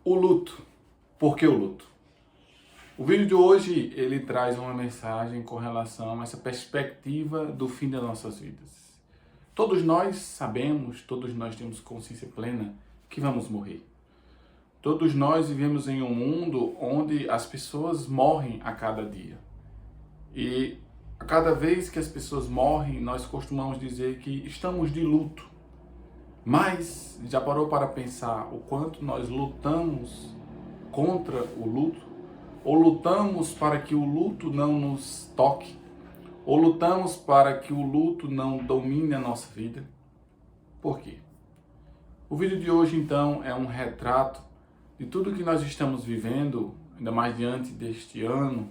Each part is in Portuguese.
O luto. Por que o luto? O vídeo de hoje, ele traz uma mensagem com relação a essa perspectiva do fim das nossas vidas. Todos nós sabemos, todos nós temos consciência plena que vamos morrer. Todos nós vivemos em um mundo onde as pessoas morrem a cada dia. E a cada vez que as pessoas morrem, nós costumamos dizer que estamos de luto. Mas já parou para pensar o quanto nós lutamos contra o luto? Ou lutamos para que o luto não nos toque? Ou lutamos para que o luto não domine a nossa vida? Por quê? O vídeo de hoje, então, é um retrato de tudo que nós estamos vivendo, ainda mais diante deste ano,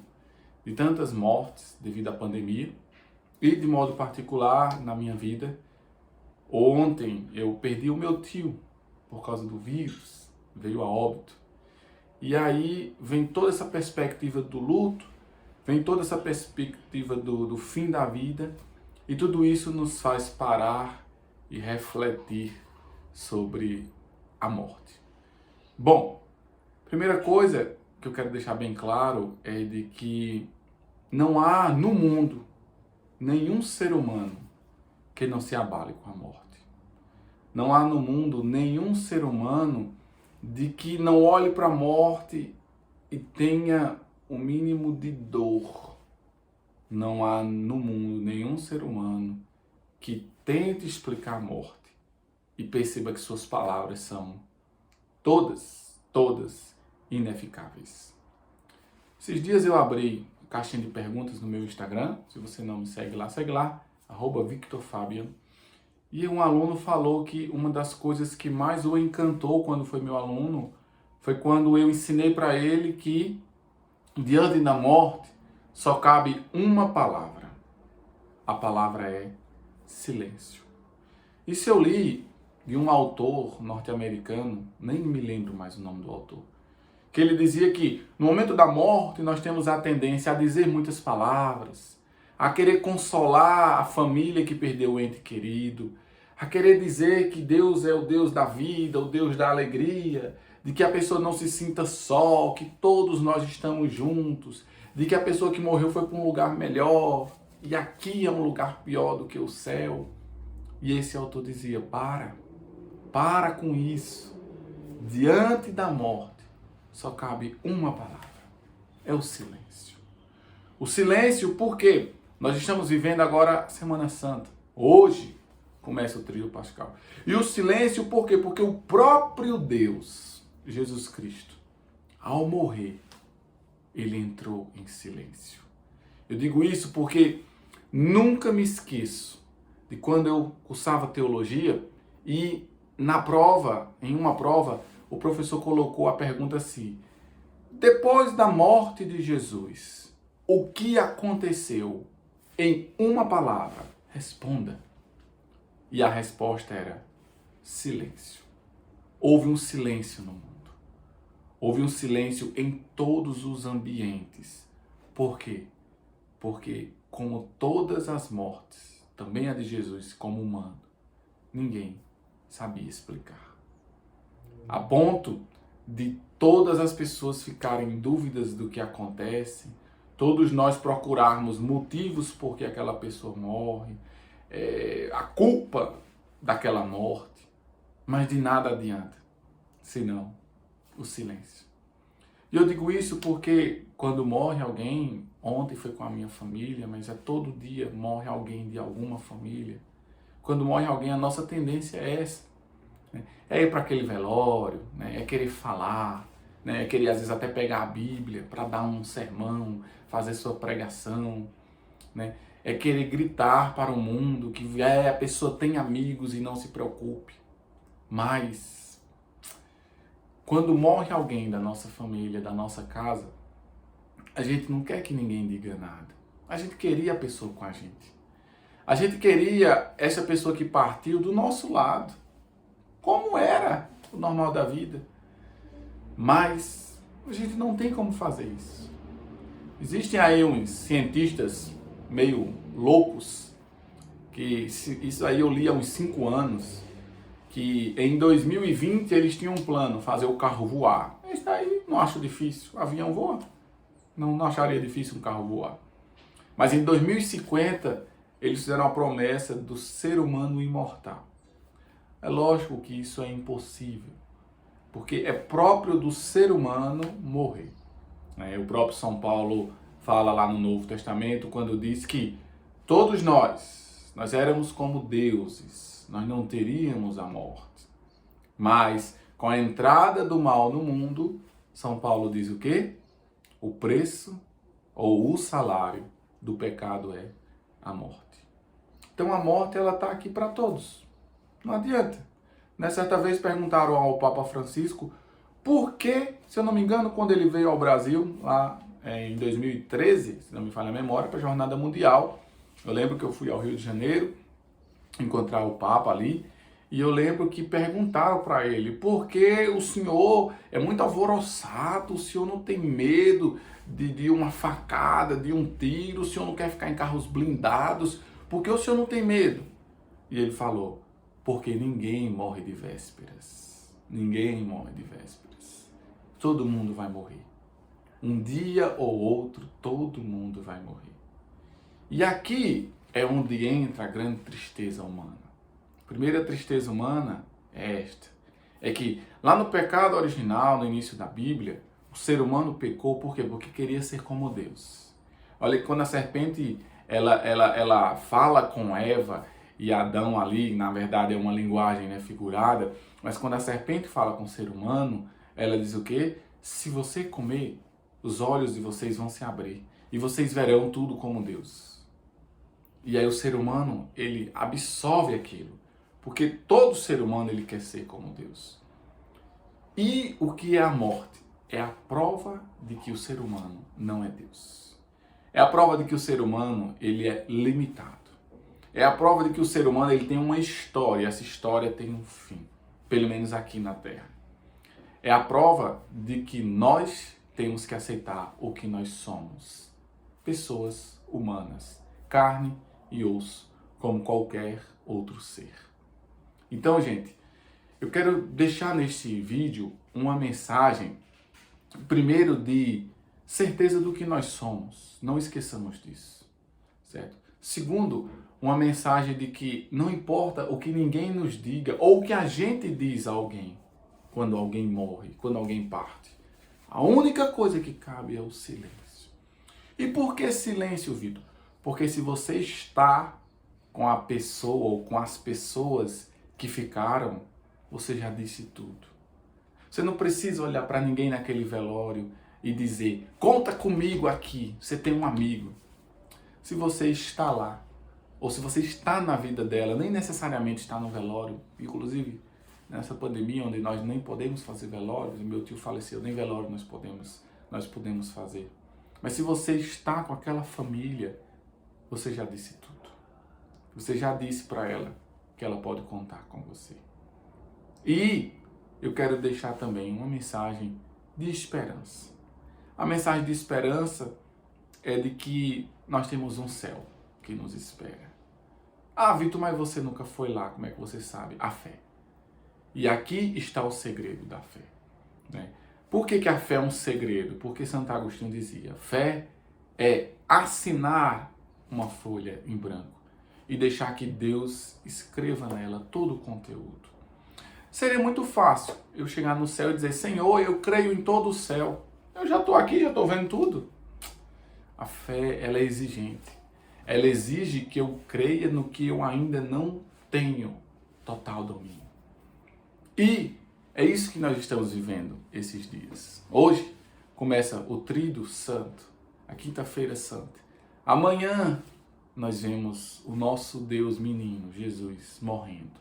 de tantas mortes devido à pandemia, e de modo particular na minha vida. Ontem eu perdi o meu tio por causa do vírus, veio a óbito. E aí vem toda essa perspectiva do luto, vem toda essa perspectiva do fim da vida, e tudo isso nos faz parar e refletir sobre a morte. Bom, primeira coisa que eu quero deixar bem claro é de que não há no mundo nenhum ser humano que não se abale com a morte. Não há no mundo nenhum ser humano de que não olhe para a morte e tenha o mínimo de dor. Não há no mundo nenhum ser humano que tente explicar a morte e perceba que suas palavras são todas ineficáveis. Esses dias eu abri caixinha de perguntas no meu Instagram. Se você não me segue lá, @VictorFabian. E um aluno falou que uma das coisas que mais o encantou quando foi meu aluno foi quando eu ensinei para ele que diante da morte só cabe uma palavra. A palavra é silêncio. Isso eu li de um autor norte-americano, nem me lembro mais o nome do autor, que ele dizia que no momento da morte nós temos a tendência a dizer muitas palavras, a querer consolar a família que perdeu o ente querido, a querer dizer que Deus é o Deus da vida, o Deus da alegria, de que a pessoa não se sinta só, que todos nós estamos juntos, de que a pessoa que morreu foi para um lugar melhor, e aqui é um lugar pior do que o céu. E esse autor dizia, para com isso. Diante da morte, só cabe uma palavra, é o silêncio. O silêncio porque nós estamos vivendo agora a Semana Santa. Hoje começa o tríduo pascal. E o silêncio por quê? Porque o próprio Deus, Jesus Cristo, ao morrer, ele entrou em silêncio. Eu digo isso porque nunca me esqueço de quando eu cursava teologia e em uma prova, o professor colocou a pergunta assim: depois da morte de Jesus, o que aconteceu? Em uma palavra, responda. E a resposta era silêncio. Houve um silêncio no mundo. Houve um silêncio em todos os ambientes. Por quê? Porque, como todas as mortes, também a de Jesus como humano, ninguém sabia explicar. A ponto de todas as pessoas ficarem em dúvidas do que acontece, todos nós procurarmos motivos por que aquela pessoa morre, a culpa daquela morte, mas de nada adianta, senão o silêncio. E eu digo isso porque quando morre alguém, ontem foi com a minha família, mas todo dia morre alguém de alguma família. Quando morre alguém, a nossa tendência é essa, né? É ir para aquele velório, né? É querer falar, né? É querer às vezes até pegar a Bíblia para dar um sermão, fazer sua pregação, né? É querer gritar para o mundo que a pessoa tem amigos e não se preocupe. Mas quando morre alguém da nossa família, da nossa casa, a gente não quer que ninguém diga nada. A gente queria a pessoa com a gente. A gente queria essa pessoa que partiu do nosso lado, como era o normal da vida. Mas a gente não tem como fazer isso. Existem aí uns cientistas meio loucos, que isso aí eu li há uns 5 anos, que em 2020 eles tinham um plano, fazer o carro voar. Isso daí não acho difícil, o avião voa. Não acharia difícil um carro voar. Mas em 2050 eles fizeram a promessa do ser humano imortal. É lógico que isso é impossível, porque é próprio do ser humano morrer. O próprio São Paulo fala lá no Novo Testamento, quando diz que todos nós éramos como deuses, nós não teríamos a morte. Mas com a entrada do mal no mundo, São Paulo diz o quê? O preço ou o salário do pecado é a morte. Então a morte ela está aqui para todos. Não adianta. Certa vez perguntaram ao Papa Francisco por que, se eu não me engano, quando ele veio ao Brasil, lá em 2013, se não me falha a memória, para a Jornada Mundial, eu lembro que eu fui ao Rio de Janeiro encontrar o Papa ali, e eu lembro que perguntaram para ele por que o senhor é muito alvoroçado, o senhor não tem medo de uma facada, de um tiro, o senhor não quer ficar em carros blindados, por que o senhor não tem medo? E ele falou, porque ninguém morre de vésperas. Ninguém morre de vésperas. Todo mundo vai morrer. Um dia ou outro, todo mundo vai morrer. E aqui é onde entra a grande tristeza humana. A primeira tristeza humana é esta. É que lá no pecado original, no início da Bíblia, o ser humano pecou por quê? Porque queria ser como Deus. Olha que quando a serpente ela fala com Eva e Adão ali, na verdade é uma linguagem figurada, mas quando a serpente fala com o ser humano, ela diz o quê? Se você comer, os olhos de vocês vão se abrir e vocês verão tudo como Deus. E aí o ser humano, ele absorve aquilo, porque todo ser humano ele quer ser como Deus. E o que é a morte? É a prova de que o ser humano não é Deus. É a prova de que o ser humano ele é limitado. É a prova de que o ser humano ele tem uma história, e essa história tem um fim, pelo menos aqui na Terra. É a prova de que nós temos que aceitar o que nós somos. Pessoas humanas, carne e osso, como qualquer outro ser. Então, gente, eu quero deixar neste vídeo uma mensagem, primeiro de certeza do que nós somos, não esqueçamos disso, certo? Segundo, uma mensagem de que não importa o que ninguém nos diga ou o que a gente diz a alguém quando alguém morre, quando alguém parte. A única coisa que cabe é o silêncio. E por que silêncio, Vitor? Porque se você está com a pessoa ou com as pessoas que ficaram, você já disse tudo. Você não precisa olhar para ninguém naquele velório e dizer, conta comigo aqui, você tem um amigo. Se você está lá, ou se você está na vida dela, nem necessariamente está no velório, inclusive nessa pandemia onde nós nem podemos fazer velórios, meu tio faleceu, nem velório nós podemos fazer. Mas se você está com aquela família, você já disse tudo. Você já disse para ela que ela pode contar com você. E eu quero deixar também uma mensagem de esperança. A mensagem de esperança é de que nós temos um céu que nos espera. Ah, Vitor, mas você nunca foi lá, como é que você sabe? A fé. E aqui está o segredo da fé. Por que a fé é um segredo? Porque Santo Agostinho dizia, fé é assinar uma folha em branco e deixar que Deus escreva nela todo o conteúdo. Seria muito fácil eu chegar no céu e dizer, Senhor, eu creio em todo o céu. Eu já estou aqui, já estou vendo tudo. A fé, ela é exigente. Ela exige que eu creia no que eu ainda não tenho total domínio. E é isso que nós estamos vivendo esses dias. Hoje começa o Tríduo Santo, a Quinta-feira Santa. Amanhã nós vemos o nosso Deus menino, Jesus, morrendo.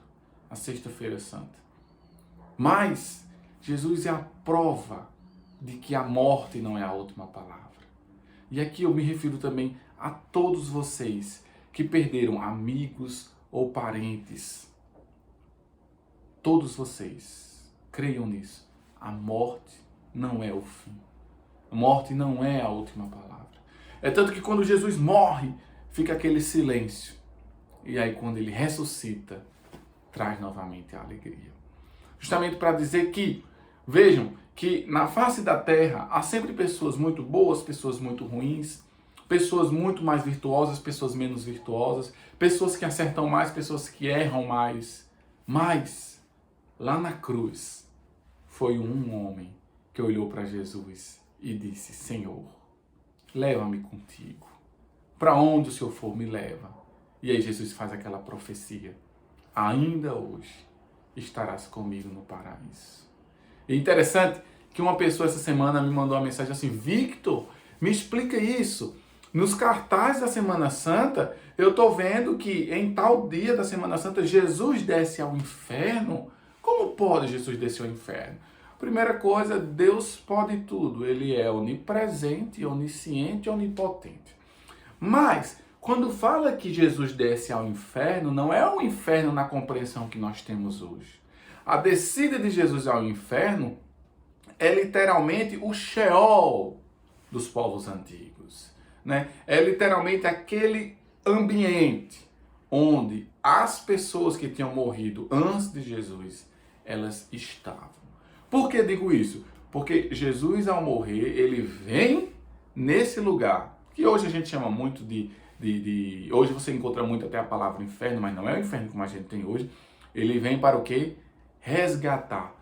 A Sexta-feira Santa. Mas Jesus é a prova de que a morte não é a última palavra. E aqui eu me refiro também a todos vocês que perderam amigos ou parentes. Todos vocês, creiam nisso. A morte não é o fim. A morte não é a última palavra. É tanto que quando Jesus morre, fica aquele silêncio. E aí quando ele ressuscita, traz novamente a alegria. Justamente para dizer que, vejam, que na face da terra há sempre pessoas muito boas, pessoas muito ruins, pessoas muito mais virtuosas, pessoas menos virtuosas, pessoas que acertam mais, pessoas que erram mais. Mas, lá na cruz, foi um homem que olhou para Jesus e disse: Senhor, leva-me contigo. Para onde o Senhor for, me leva. E aí Jesus faz aquela profecia: ainda hoje estarás comigo no paraíso. É interessante que uma pessoa essa semana me mandou uma mensagem assim: Victor, me explica isso. Nos cartazes da Semana Santa, eu estou vendo que em tal dia da Semana Santa, Jesus desce ao inferno. Como pode Jesus descer ao inferno? Primeira coisa, Deus pode tudo. Ele é onipresente, onisciente e onipotente. Mas, quando fala que Jesus desce ao inferno, não é o inferno na compreensão que nós temos hoje. A descida de Jesus ao inferno é literalmente o Sheol dos povos antigos. Né? É literalmente aquele ambiente onde as pessoas que tinham morrido antes de Jesus, elas estavam. Por que digo isso? Porque Jesus, ao morrer, ele vem nesse lugar, que hoje a gente chama muito hoje você encontra muito até a palavra inferno, mas não é o inferno como a gente tem hoje. Ele vem para o quê? Resgatar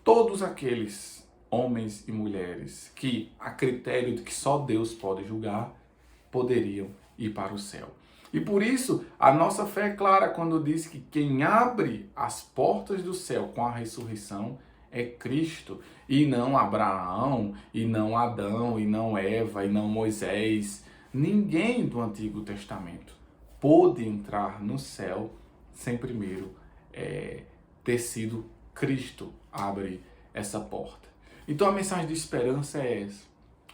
todos aqueles homens e mulheres que, a critério de que só Deus pode julgar, poderiam ir para o céu. E por isso, a nossa fé é clara quando diz que quem abre as portas do céu com a ressurreição é Cristo, e não Abraão, e não Adão, e não Eva, e não Moisés. Ninguém do Antigo Testamento pôde entrar no céu sem primeiro ter sido Cristo abre essa porta. Então a mensagem de esperança é essa.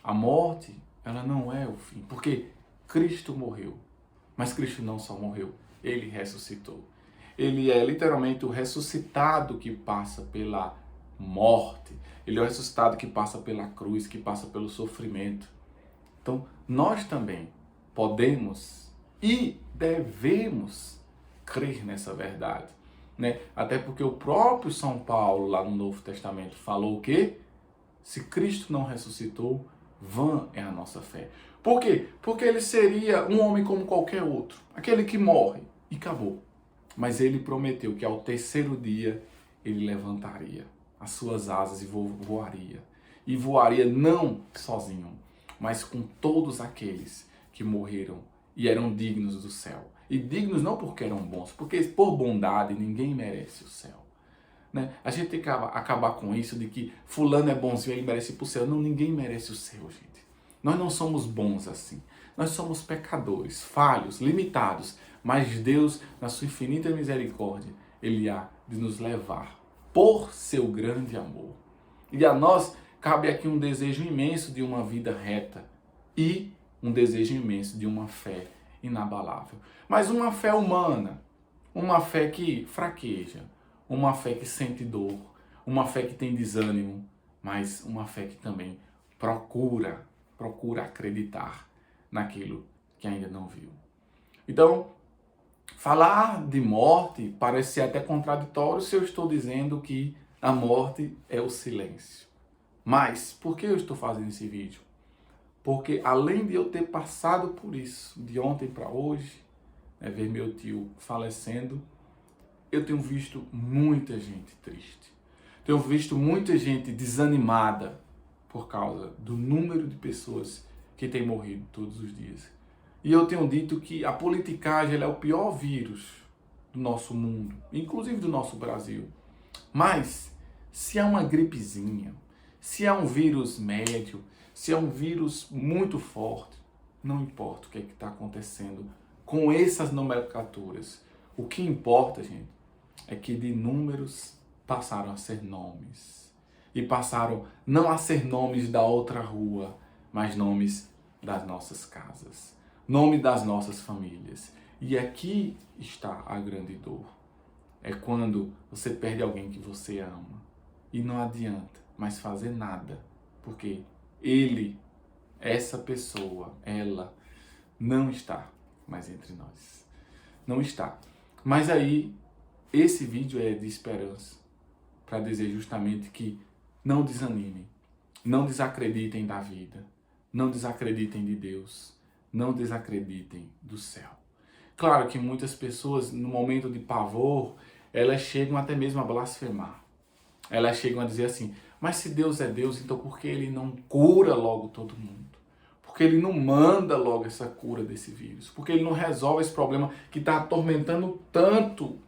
A morte, ela não é o fim, porque Cristo morreu. Mas Cristo não só morreu, ele ressuscitou. Ele é literalmente o ressuscitado que passa pela morte. Ele é o ressuscitado que passa pela cruz, que passa pelo sofrimento. Então, nós também podemos e devemos crer nessa verdade. Né? Até porque o próprio São Paulo, lá no Novo Testamento, falou que se Cristo não ressuscitou, vã é a nossa fé. Por quê? Porque ele seria um homem como qualquer outro, aquele que morre e acabou. Mas ele prometeu que ao terceiro dia ele levantaria as suas asas e voaria. E voaria não sozinho, mas com todos aqueles que morreram e eram dignos do céu. E dignos não porque eram bons, porque por bondade ninguém merece o céu. Né? A gente tem que acabar com isso de que fulano é bonzinho, ele merece ir para o céu. Não, ninguém merece o céu, gente. Nós não somos bons assim. Nós somos pecadores, falhos, limitados. Mas Deus, na sua infinita misericórdia, ele há de nos levar por seu grande amor. E a nós cabe aqui um desejo imenso de uma vida reta e um desejo imenso de uma fé inabalável. Mas uma fé humana, uma fé que fraqueja, uma fé que sente dor, uma fé que tem desânimo, mas uma fé que também procura acreditar naquilo que ainda não viu. Então, falar de morte parece ser até contraditório se eu estou dizendo que a morte é o silêncio. Mas, por que eu estou fazendo esse vídeo? Porque além de eu ter passado por isso, de ontem para hoje, ver meu tio falecendo, eu tenho visto muita gente triste. Tenho visto muita gente desanimada por causa do número de pessoas que têm morrido todos os dias. E eu tenho dito que a politicagem é o pior vírus do nosso mundo, inclusive do nosso Brasil. Mas, se é uma gripezinha, se é um vírus médio, se é um vírus muito forte, não importa o que está acontecendo com essas nomenclaturas. O que importa, gente, é que de números passaram a ser nomes. E passaram não a ser nomes da outra rua, mas nomes das nossas casas. Nome das nossas famílias. E aqui está a grande dor. É quando você perde alguém que você ama. E não adianta mais fazer nada. Porque ele, essa pessoa, ela, não está mais entre nós. Não está. Mas aí esse vídeo é de esperança, para dizer justamente que não desanimem, não desacreditem da vida, não desacreditem de Deus, não desacreditem do céu. Claro que muitas pessoas, no momento de pavor, elas chegam até mesmo a blasfemar. Elas chegam a dizer assim, mas se Deus é Deus, então por que Ele não cura logo todo mundo? Por que Ele não manda logo essa cura desse vírus? Por que Ele não resolve esse problema que está atormentando tanto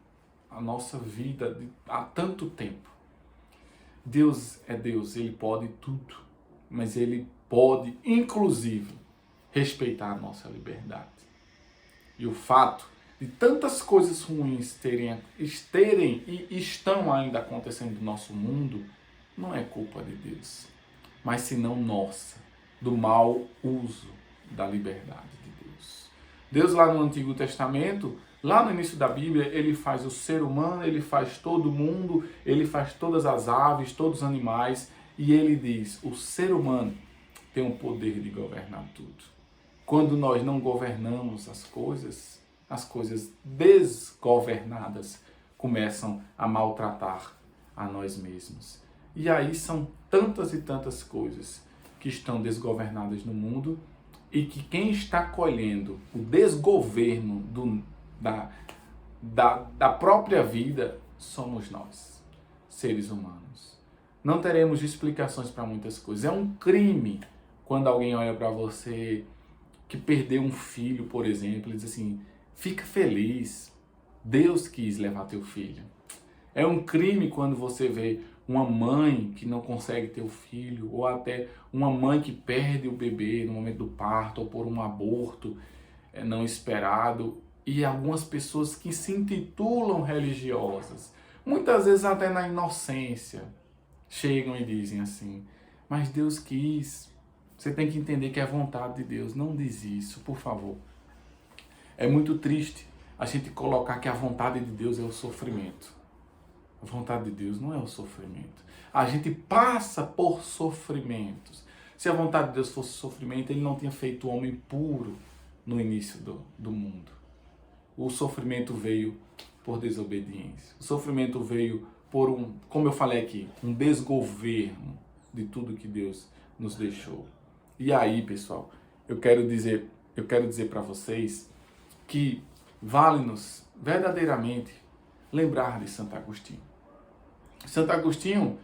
a nossa vida há tanto tempo? Deus é Deus, Ele pode tudo, mas Ele pode, inclusive, respeitar a nossa liberdade. E o fato de tantas coisas ruins terem e estão ainda acontecendo no nosso mundo, não é culpa de Deus, mas senão nossa, do mau uso da liberdade de Deus. Deus lá no Antigo Testamento, lá no início da Bíblia, Ele faz o ser humano, Ele faz todo mundo, Ele faz todas as aves, todos os animais, e Ele diz, o ser humano tem o poder de governar tudo. Quando nós não governamos as coisas desgovernadas começam a maltratar a nós mesmos. E aí são tantas e tantas coisas que estão desgovernadas no mundo e que quem está colhendo o desgoverno da própria vida somos nós, seres humanos. Não teremos explicações para muitas coisas. É um crime quando alguém olha para você que perdeu um filho, por exemplo, e diz assim, fica feliz, Deus quis levar teu filho. É um crime quando você vê uma mãe que não consegue ter o filho, ou até uma mãe que perde o bebê no momento do parto, ou por um aborto não esperado, e algumas pessoas que se intitulam religiosas, muitas vezes até na inocência, chegam e dizem assim, mas Deus quis. Você tem que entender que é a vontade de Deus. Não diz isso, por favor. É muito triste a gente colocar que a vontade de Deus é o sofrimento. A vontade de Deus não é o sofrimento. A gente passa por sofrimentos. Se a vontade de Deus fosse sofrimento, Ele não tinha feito o homem puro no início do mundo. O sofrimento veio por desobediência. O sofrimento veio por como eu falei aqui, um desgoverno de tudo que Deus nos deixou. E aí, pessoal, eu quero dizer para vocês que vale-nos verdadeiramente lembrar de Santo Agostinho. Santo Agostinho,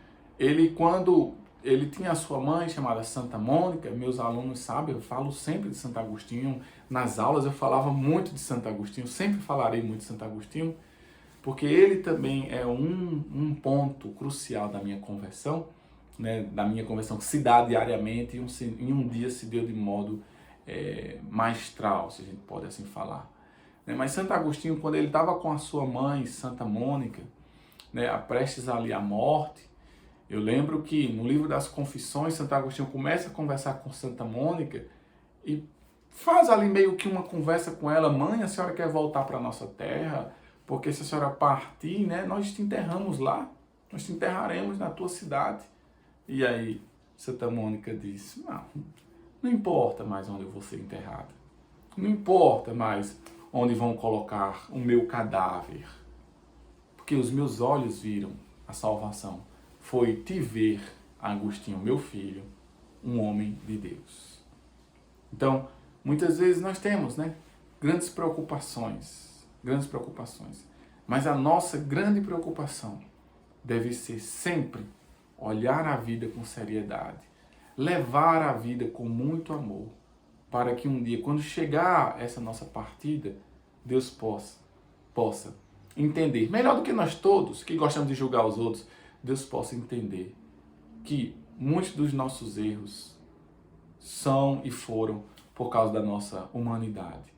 quando ele tinha a sua mãe chamada Santa Mônica, meus alunos sabem, eu falo sempre de Santo Agostinho, nas aulas eu falava muito de Santo Agostinho, sempre falarei muito de Santo Agostinho, porque ele também é um ponto crucial da minha conversão, né, da minha conversão que se dá diariamente e em um dia se deu de modo maestral, se a gente pode assim falar. Mas Santo Agostinho, quando ele estava com a sua mãe, Santa Mônica, né, prestes ali à morte, eu lembro que no livro das Confissões, Santo Agostinho começa a conversar com Santa Mônica e faz ali meio que uma conversa com ela, mãe, a senhora quer voltar para a nossa terra? Porque se a senhora partir, né, nós te enterramos lá, nós te enterraremos na tua cidade. E aí Santa Mônica diz, não importa mais onde eu vou ser enterrada. Não importa mais onde vão colocar o meu cadáver. Porque os meus olhos viram a salvação. Foi te ver, Agostinho, meu filho, um homem de Deus. Então, muitas vezes nós temos, né, grandes preocupações. Mas a nossa grande preocupação deve ser sempre olhar a vida com seriedade, levar a vida com muito amor, para que um dia, quando chegar essa nossa partida, Deus possa entender, melhor do que nós todos, que gostamos de julgar os outros, Deus possa entender que muitos dos nossos erros são e foram por causa da nossa humanidade,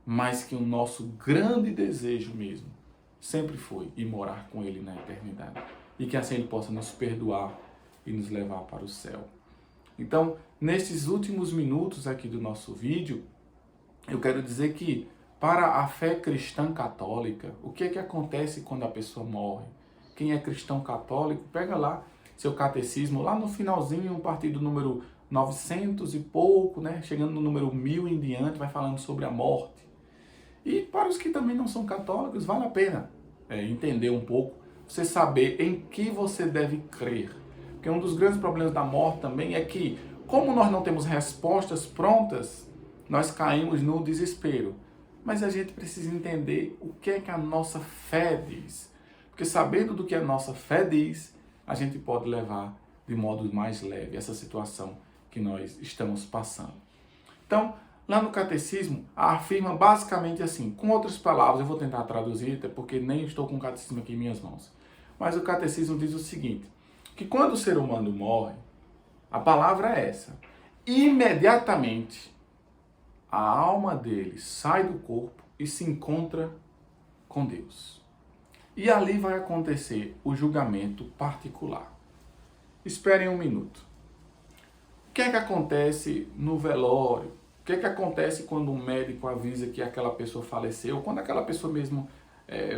mas que o nosso grande desejo mesmo sempre foi ir morar com Ele na eternidade. E que assim Ele possa nos perdoar e nos levar para o céu. Então, nesses últimos minutos aqui do nosso vídeo, eu quero dizer que para a fé cristã católica, o que é que acontece quando a pessoa morre? Quem é cristão católico, pega lá seu catecismo, lá no finalzinho, a partir do número 900 e pouco, né? Chegando no número 1000 em diante, vai falando sobre a morte. E para os que também não são católicos, vale a pena entender um pouco, você saber em que você deve crer. Porque um dos grandes problemas da morte também é que, como nós não temos respostas prontas, nós caímos no desespero. Mas a gente precisa entender o que é que a nossa fé diz. Porque sabendo do que a nossa fé diz, a gente pode levar de modo mais leve essa situação que nós estamos passando. Então, lá no catecismo, afirma basicamente assim, com outras palavras, eu vou tentar traduzir, até porque nem estou com o catecismo aqui em minhas mãos. Mas o catecismo diz o seguinte, que quando o ser humano morre, a palavra é essa, imediatamente a alma dele sai do corpo e se encontra com Deus. E ali vai acontecer o julgamento particular. Esperem um minuto. O que é que acontece no velório? O que é que acontece quando um médico avisa que aquela pessoa faleceu? Quando aquela pessoa mesmo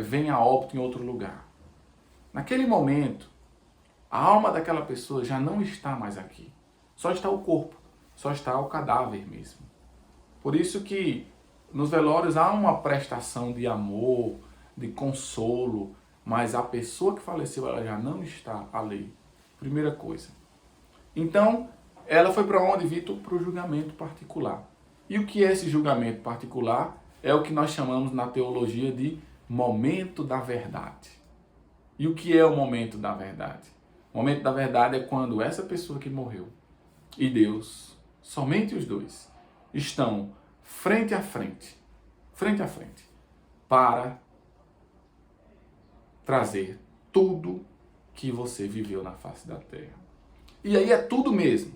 vem a óbito em outro lugar? Naquele momento, a alma daquela pessoa já não está mais aqui. Só está o corpo, só está o cadáver mesmo. Por isso que nos velórios há uma prestação de amor, de consolo, mas a pessoa que faleceu ela já não está ali. Primeira coisa. Então, ela foi para onde, Vitor? Para o julgamento particular. E o que é esse julgamento particular? É o que nós chamamos na teologia de momento da verdade. E o que é o momento da verdade? O momento da verdade é quando essa pessoa que morreu e Deus, somente os dois, estão frente a frente, para trazer tudo que você viveu na face da terra. E aí é tudo mesmo.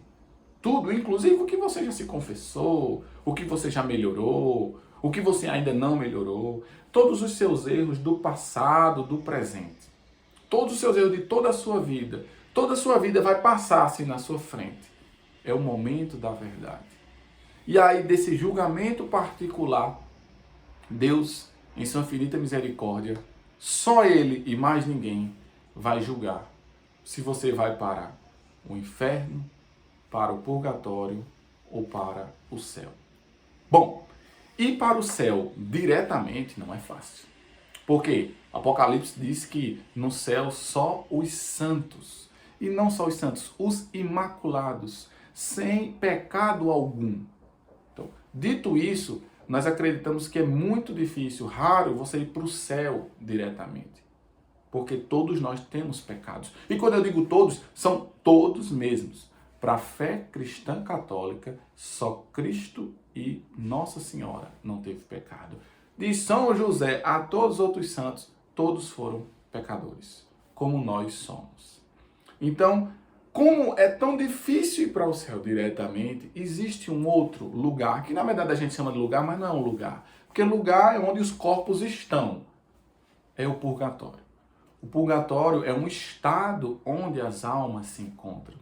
Tudo, inclusive o que você já se confessou, o que você já melhorou, o que você ainda não melhorou, todos os seus erros do passado, do presente. Todos os seus erros de toda a sua vida. Toda a sua vida vai passar assim na sua frente. É o momento da verdade. E aí, desse julgamento particular, Deus, em sua infinita misericórdia, só Ele e mais ninguém vai julgar se você vai para o inferno, para o purgatório ou para o céu. Bom, ir para o céu diretamente não é fácil. Porque Apocalipse diz que no céu só os santos, e não só os santos, os imaculados, sem pecado algum. Então, dito isso, nós acreditamos que é muito difícil, raro, você ir para o céu diretamente. Porque todos nós temos pecados. E quando eu digo todos, são todos mesmos. Para a fé cristã católica, só Cristo e Nossa Senhora não teve pecado. De São José a todos os outros santos, todos foram pecadores, como nós somos. Então, como é tão difícil ir para o céu diretamente, existe um outro lugar, que na verdade a gente chama de lugar, mas não é um lugar. Porque lugar é onde os corpos estão. É o purgatório. O purgatório é um estado onde as almas se encontram.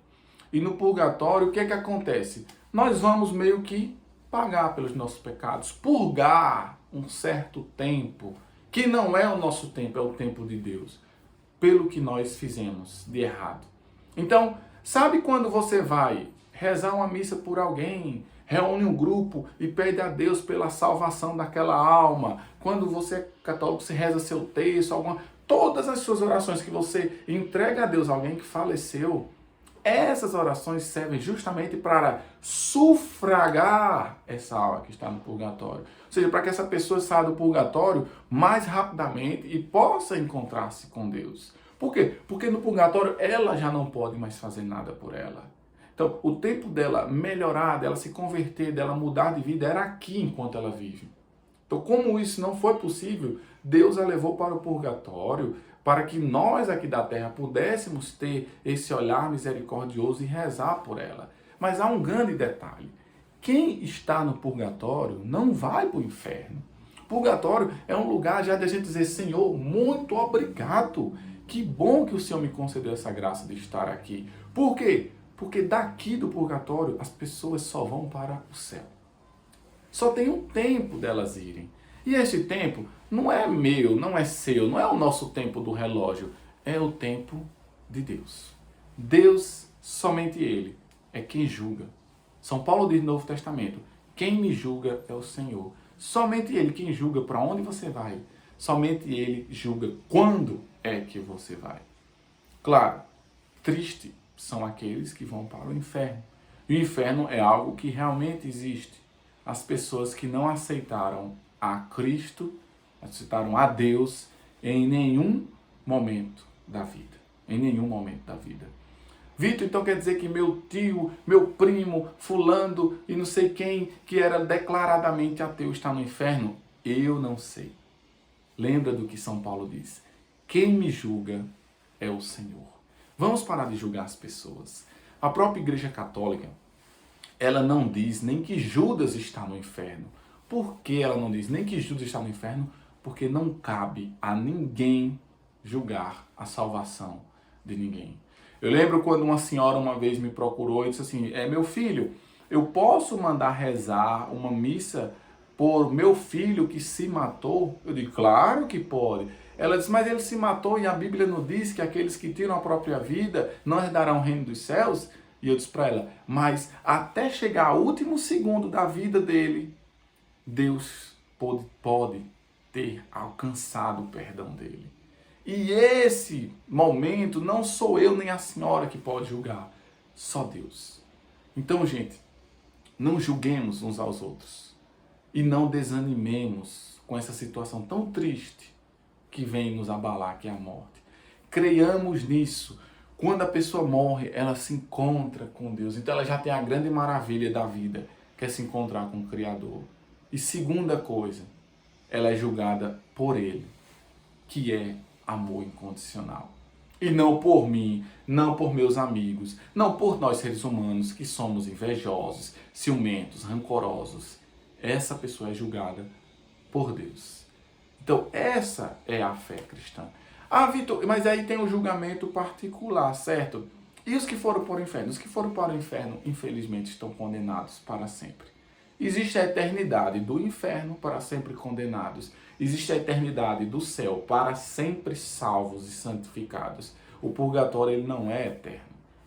E no purgatório, o que é que acontece? Nós vamos meio que pagar pelos nossos pecados, purgar um certo tempo, que não é o nosso tempo, é o tempo de Deus, pelo que nós fizemos de errado. Então, sabe quando você vai rezar uma missa por alguém, reúne um grupo e pede a Deus pela salvação daquela alma? Quando você é católico, você reza seu texto, todas as suas orações que você entrega a Deus a alguém que faleceu, essas orações servem justamente para sufragar essa alma que está no purgatório. Ou seja, para que essa pessoa saia do purgatório mais rapidamente e possa encontrar-se com Deus. Por quê? Porque no purgatório ela já não pode mais fazer nada por ela. Então, o tempo dela melhorar, dela se converter, dela mudar de vida, era aqui enquanto ela vive. Então, como isso não foi possível, Deus a levou para o purgatório, para que nós aqui da terra pudéssemos ter esse olhar misericordioso e rezar por ela. Mas há um grande detalhe. Quem está no purgatório não vai para o inferno. Purgatório é um lugar já de a gente dizer, Senhor, muito obrigado. Que bom que o Senhor me concedeu essa graça de estar aqui. Por quê? Porque daqui do purgatório as pessoas só vão para o céu. Só tem um tempo delas irem. E esse tempo não é meu, não é seu, não é o nosso tempo do relógio. É o tempo de Deus. Deus, somente Ele, é quem julga. São Paulo diz no Novo Testamento, quem me julga é o Senhor. Somente Ele quem julga para onde você vai. Somente Ele julga quando é que você vai. Claro, triste são aqueles que vão para o inferno. E o inferno é algo que realmente existe. As pessoas que não aceitaram a Cristo, aceitaram a Deus em nenhum momento da vida. Em nenhum momento da vida. Vitor, então quer dizer que meu tio, meu primo, fulano e não sei quem, que era declaradamente ateu, está no inferno? Eu não sei. Lembra do que São Paulo diz? Quem me julga é o Senhor. Vamos parar de julgar as pessoas. A própria Igreja Católica, ela não diz nem que Judas está no inferno. Por que ela não diz nem que Judas está no inferno? Porque não cabe a ninguém julgar a salvação de ninguém. Eu lembro quando uma senhora uma vez me procurou e disse assim, meu filho, eu posso mandar rezar uma missa por meu filho que se matou? Eu digo, claro que pode. Ela disse, mas ele se matou e a Bíblia não diz que aqueles que tiram a própria vida não herdarão o reino dos céus? E eu disse para ela, mas até chegar ao último segundo da vida dele, Deus pode ter alcançado o perdão dele. E esse momento não sou eu nem a senhora que pode julgar, só Deus. Então, gente, não julguemos uns aos outros e não desanimemos com essa situação tão triste que vem nos abalar, que é a morte. Creiamos nisso. Quando a pessoa morre, ela se encontra com Deus. Então ela já tem a grande maravilha da vida, que é se encontrar com o Criador. E segunda coisa, ela é julgada por Ele, que é amor incondicional. E não por mim, não por meus amigos, não por nós seres humanos que somos invejosos, ciumentos, rancorosos. Essa pessoa é julgada por Deus. Então essa é a fé cristã. Ah, Vitor, mas aí tem o julgamento particular, certo? E os que foram para o inferno? Os que foram para o inferno, infelizmente, estão condenados para sempre. Existe a eternidade do inferno para sempre condenados. Existe a eternidade do céu para sempre salvos e santificados. O purgatório ele não é eterno.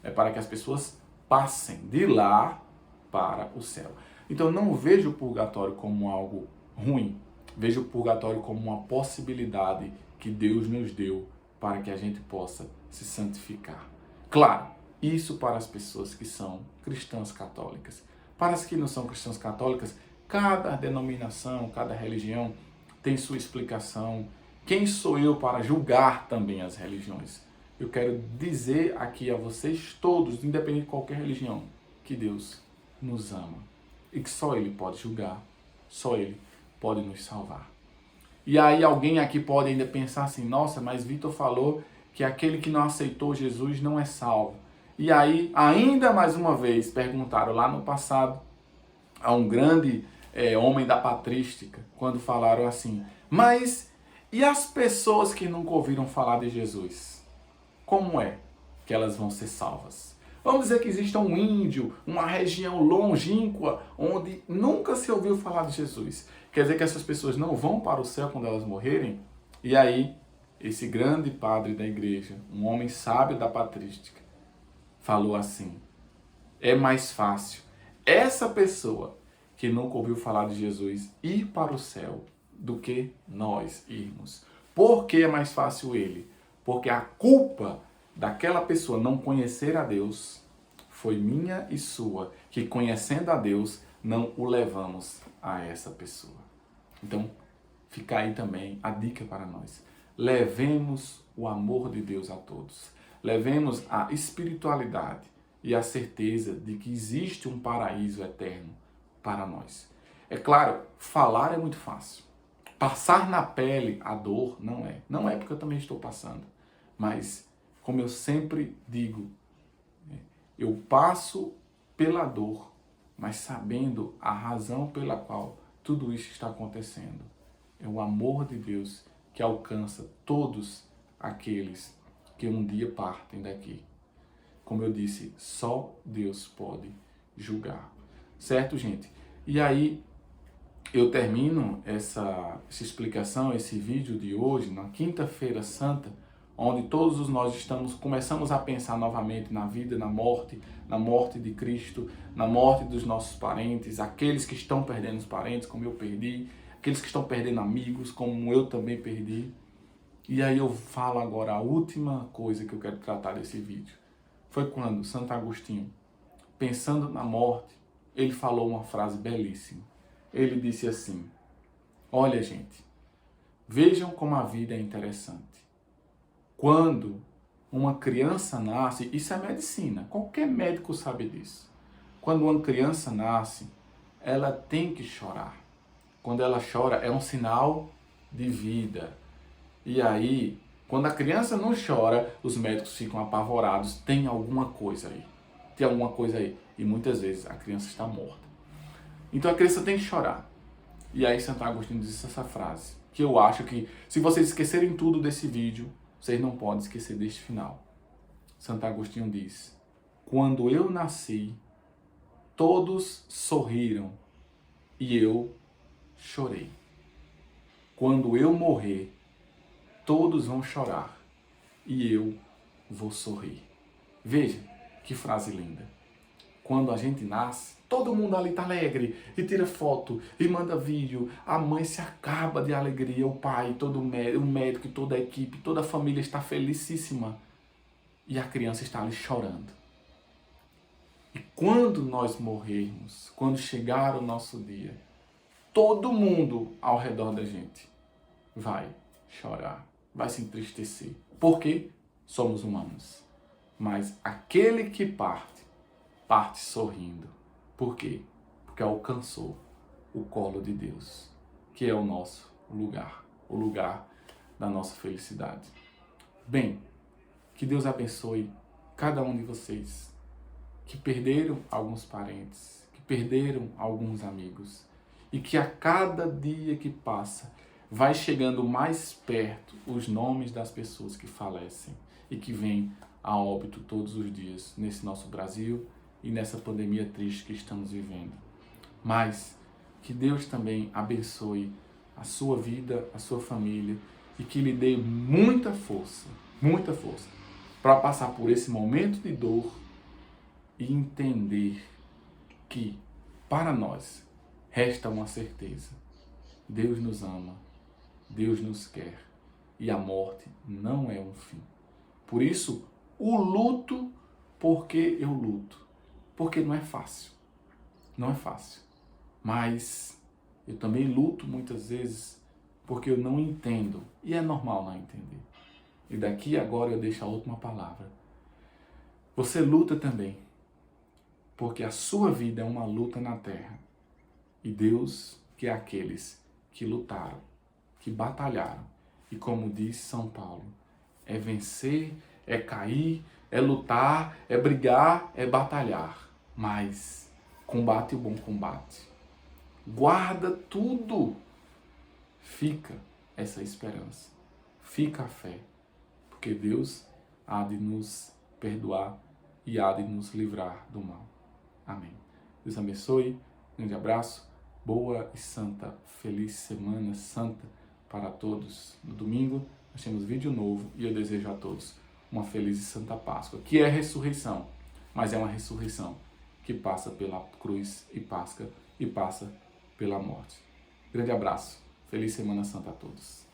É para que as pessoas passem de lá para o céu. Então não vejo o purgatório como algo ruim. Vejo o purgatório como uma possibilidade que Deus nos deu para que a gente possa se santificar. Claro, isso para as pessoas que são cristãs católicas. Para as que não são cristãs católicas, cada denominação, cada religião tem sua explicação. Quem sou eu para julgar também as religiões? Eu quero dizer aqui a vocês todos, independente de qualquer religião, que Deus nos ama e que só Ele pode julgar, só Ele pode nos salvar. E aí alguém aqui pode ainda pensar assim, nossa, mas Vitor falou que aquele que não aceitou Jesus não é salvo. E aí, ainda mais uma vez, perguntaram lá no passado a um grande homem da patrística, quando falaram assim, mas e as pessoas que nunca ouviram falar de Jesus? Como é que elas vão ser salvas? Vamos dizer que exista um índio, uma região longínqua, onde nunca se ouviu falar de Jesus. Quer dizer que essas pessoas não vão para o céu quando elas morrerem? E aí, esse grande padre da igreja, um homem sábio da patrística, falou assim, é mais fácil essa pessoa que nunca ouviu falar de Jesus ir para o céu do que nós irmos. Por que é mais fácil ele? Porque a culpa daquela pessoa não conhecer a Deus foi minha e sua, que conhecendo a Deus não o levamos a essa pessoa. Então, fica aí também a dica para nós. Levemos o amor de Deus a todos. Levemos a espiritualidade e a certeza de que existe um paraíso eterno para nós. É claro, falar é muito fácil. Passar na pele a dor não é. Não é porque eu também estou passando. Mas, como eu sempre digo, eu passo pela dor, mas sabendo a razão pela qual tudo isso está acontecendo. É o amor de Deus que alcança todos aqueles que um dia partem daqui. Como eu disse, só Deus pode julgar. Certo, gente? E aí, eu termino essa explicação, esse vídeo de hoje, na Quinta-feira Santa, onde todos nós começamos a pensar novamente na vida, na morte de Cristo, na morte dos nossos parentes, aqueles que estão perdendo os parentes, como eu perdi, aqueles que estão perdendo amigos, como eu também perdi. E aí eu falo agora a última coisa que eu quero tratar desse vídeo. Foi quando Santo Agostinho, pensando na morte, ele falou uma frase belíssima. Ele disse assim: olha, gente, vejam como a vida é interessante. Quando uma criança nasce, isso é medicina, qualquer médico sabe disso. Quando uma criança nasce, ela tem que chorar. Quando ela chora, é um sinal de vida. E aí, quando a criança não chora, os médicos ficam apavorados. Tem alguma coisa aí. Tem alguma coisa aí. E muitas vezes a criança está morta. Então a criança tem que chorar. E aí Santo Agostinho disse essa frase, que eu acho que, se vocês esquecerem tudo desse vídeo, vocês não podem esquecer deste final. Santo Agostinho diz: quando eu nasci, todos sorriram e eu chorei. Quando eu morrer, todos vão chorar e eu vou sorrir. Veja que frase linda. Quando a gente nasce, todo mundo ali está alegre e tira foto e manda vídeo. A mãe se acaba de alegria, o pai, todo o médico, toda a equipe, toda a família está felicíssima. E a criança está ali chorando. E quando nós morrermos, quando chegar o nosso dia, todo mundo ao redor da gente vai chorar, vai se entristecer. Por quê? Somos humanos. Mas aquele que parte sorrindo. Por quê? Porque alcançou o colo de Deus, que é o nosso lugar, o lugar da nossa felicidade. Bem, que Deus abençoe cada um de vocês que perderam alguns parentes, que perderam alguns amigos, e que a cada dia que passa vai chegando mais perto os nomes das pessoas que falecem e que vêm a óbito todos os dias nesse nosso Brasil e nessa pandemia triste que estamos vivendo. Mas que Deus também abençoe a sua vida, a sua família, e que lhe dê muita força para passar por esse momento de dor e entender que, para nós, resta uma certeza: Deus nos ama, Deus nos quer, e a morte não é um fim. Por isso, o luto, porque eu luto. Porque não é fácil. Não é fácil. Mas eu também luto muitas vezes porque eu não entendo. E é normal não entender. E daqui agora eu deixo a última palavra. Você luta também, porque a sua vida é uma luta na terra. E Deus quer aqueles que lutaram, que batalharam. E como diz São Paulo, é vencer, é cair, é lutar, é brigar, é batalhar. Mas combate o bom combate. Guarda tudo. Fica essa esperança. Fica a fé. Porque Deus há de nos perdoar e há de nos livrar do mal. Amém. Deus abençoe. Grande abraço. Boa e santa, feliz Semana Santa para todos. No domingo nós temos vídeo novo e eu desejo a todos uma feliz e santa Páscoa, que é ressurreição, mas é uma ressurreição que passa pela cruz e passa pela morte. Grande abraço. Feliz Semana Santa a todos.